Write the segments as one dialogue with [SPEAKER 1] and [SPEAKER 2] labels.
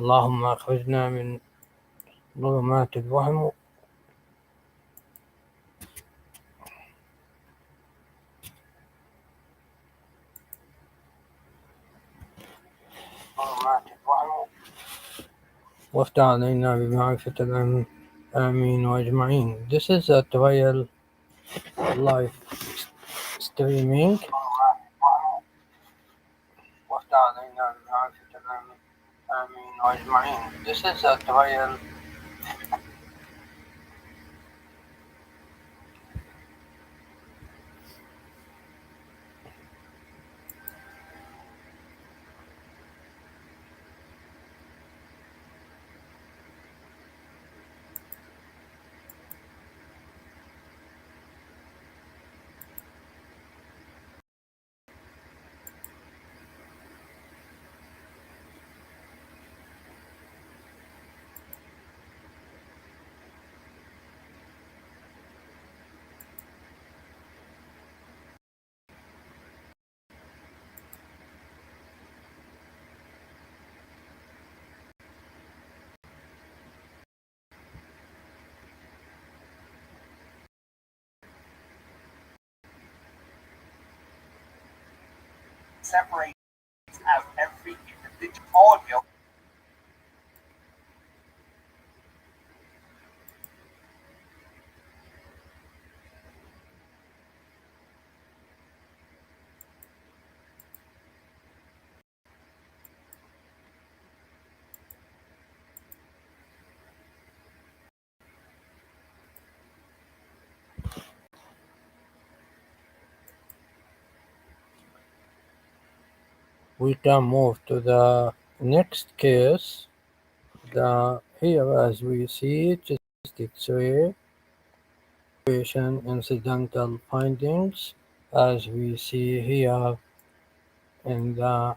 [SPEAKER 1] اللهم أخرجنا من ظلمات الوهم وافتح علينا بمعرفة العلم آمين وأجمعين. This is a trial live streaming. وافتح علينا بمعرفة العلم آمين وأجمعين. This is a trial. Separates out every individual audio. We can move to the next case. Here, as we see, just X-ray, patient incidental findings, as we see here in the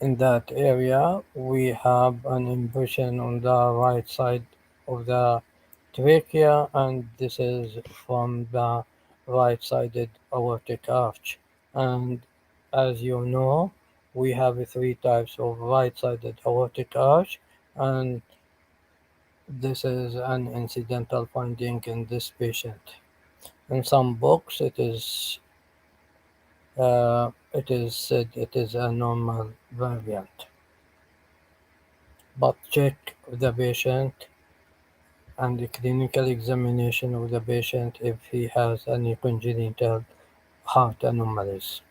[SPEAKER 1] in that area. We have an impression on the right side of the trachea, and this is from the right-sided aortic arch. And as you know, we have three types of right-sided aortic arch, and this is an incidental finding in this patient. In some books, it is said it is a normal variant. But check the patient and the clinical examination of the patient if he has any congenital heart anomalies.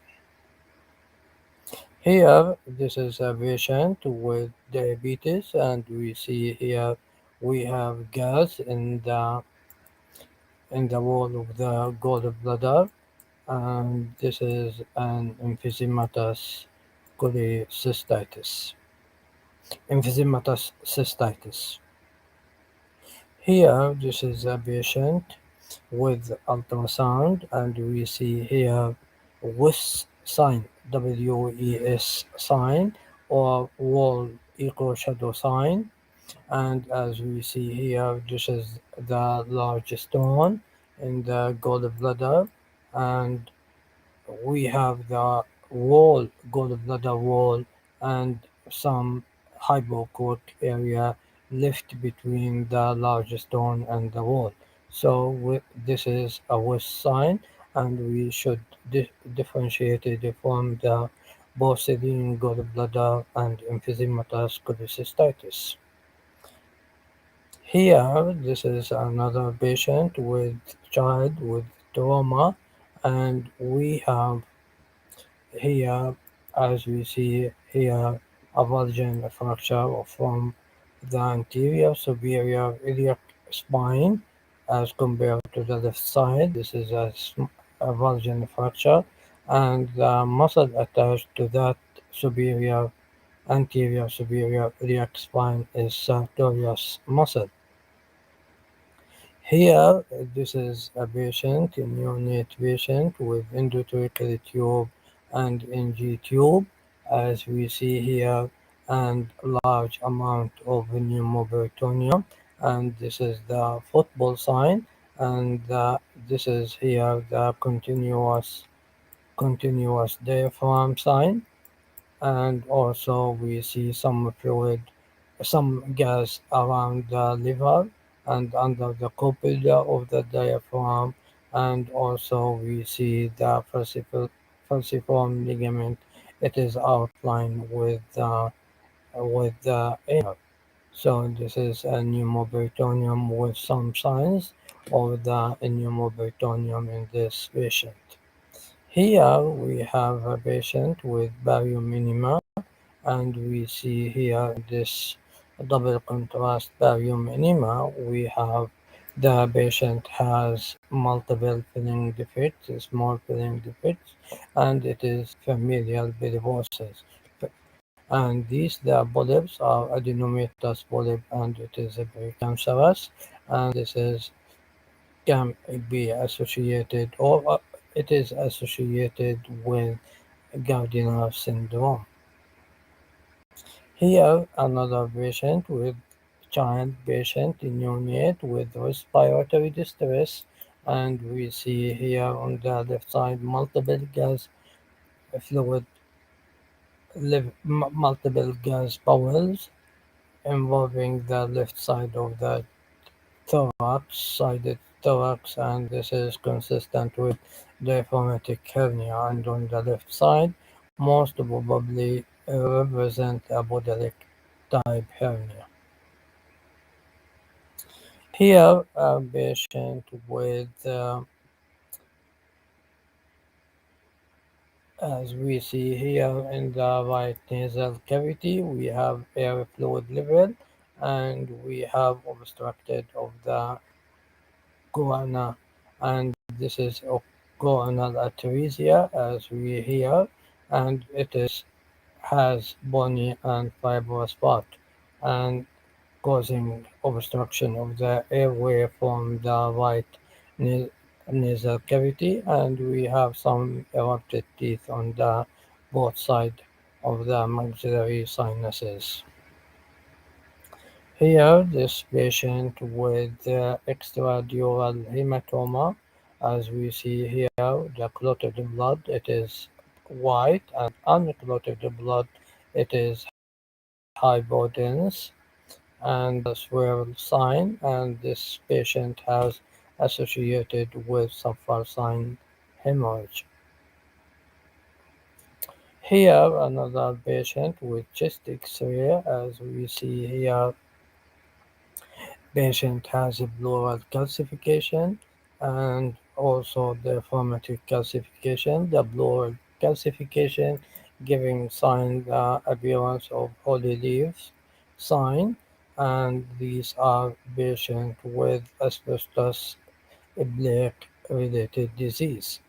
[SPEAKER 1] Here, this is a patient with diabetes, and we see here we have gas in the wall of the gallbladder, and this is an emphysematous cholecystitis. Emphysematous cystitis. Here, this is a patient with ultrasound, and we see here WES sign, WES sign, or wall echo shadow sign. And as we see here, this is the large stone in the gallbladder, and we have the wall, gallbladder wall, and some hypocourt area left between the large stone and the wall. So this is a west sign, and we should differentiate it from the porcelain gallbladder and emphysematous cholecystitis. Here, this is another patient with child with trauma, and we have here, as we see here, a vulgin fracture from the anterior superior iliac spine as compared to the left side. This is a vulgin fracture, and the muscle attached to that superior anterior superior iliac spine is sartorius muscle. Here, this is a patient, a neonate patient with endotracheal tube and NG tube, as we see here, and large amount of pneumoperitoneum. And this is the football sign, and this is here the continuous diaphragm sign, and also we see some fluid, some gas around the liver and under the cupula of the diaphragm, and also we see the falciform ligament. It is outlined with the air. So this is a pneumoperitoneum with some signs of the pneumoperitoneum in this patient. Here we have a patient with baryominima, and we see here in this double contrast baryominima, we have the patient has multiple filling defects, small filling defects, and it is familial perivosis. And these the polyps are adenomatous polyp, and it is a precancerous, and this is can be associated or it is associated with Gardner syndrome. Here, another patient with child patient neonate with respiratory distress, and we see here on the left side multiple gas fluid, multiple gas bowels involving the left side of the thorax, sided thorax, and this is consistent with diaphragmatic hernia. And on the left side, most probably represent a Bodelic type hernia. Here, a patient with, as we see here in the right nasal cavity, we have air fluid level, and we have obstructed of the guana, and this is guanal atresia as we hear, and it is has bony and fibrous part, and causing obstruction of the airway from the right na- nasal cavity, and we have some erupted teeth on the both side of the maxillary sinuses. Here, this patient with extradural hematoma, as we see here, the clotted blood, it is white, and unclotted blood, it is hypodense, and the swirl sign, and this patient has associated with subfalcine hemorrhage. Here, another patient with chest X-ray, as we see here, patient has a pleural calcification and also the formative calcification. The pleural calcification giving sign the appearance of holy leaves sign, and these are patients with asbestos plaque related disease.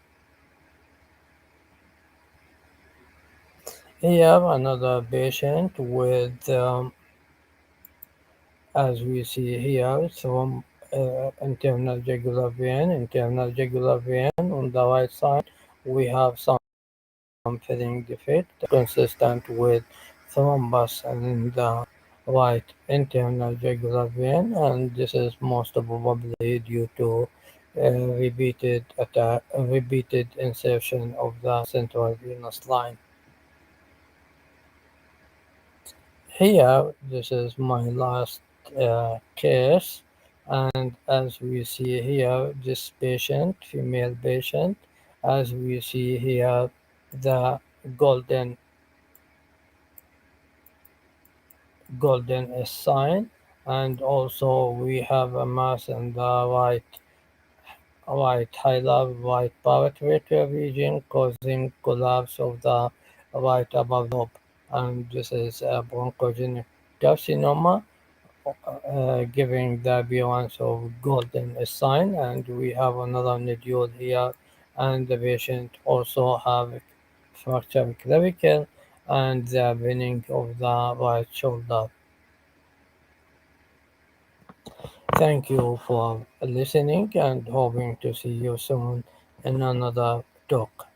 [SPEAKER 1] Here another patient with as we see here, from internal jugular vein on the right side, we have some filling defect consistent with thrombus in the right internal jugular vein, and this is most probably due to repeated insertion of the central venous line. Here, this is my last case, and as we see here, this patient, female patient, as we see here, the golden golden S sign, and also we have a mass in the right hilar right paratracheal region causing collapse of the right upper lobe, and this is a bronchogenic carcinoma giving the appearance of golden sign, and we have another nodule here, and the patient also have fracture clavicle and the bending of the right shoulder. Thank you for listening and hoping to see you soon in another talk.